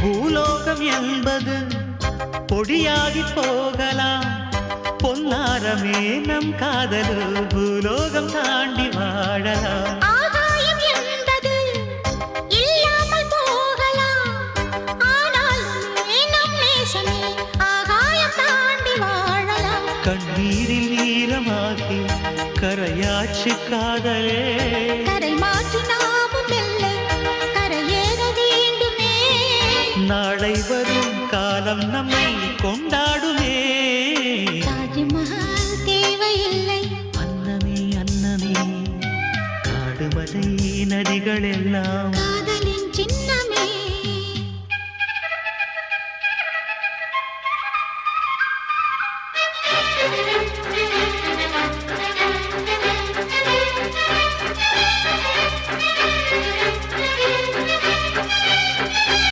பூலோகம் என்பது பொடியாகி போகலாம், பொன்னாரமே நம் காதலு பூலோகம் தாண்டி வாழலாம். ஆகாயம் என்பது இல்லாமல் போகலாம், ஆனால் நம் நேசமே ஆகாயம் தாண்டி வாழலாம். கண்ணீரில் ஈரமாகி கரையாச்சு காதலே, கரை மாற்றி நாமும் வெல்லை கரையேற வேண்டுமே. நாளை வரும் காலம் நம்மை கொண்டாடுமே. தாஜ்மஹால் தேவையில்லை அன்னமே அன்னமே, காடுமலை நதிகள் எல்லாம்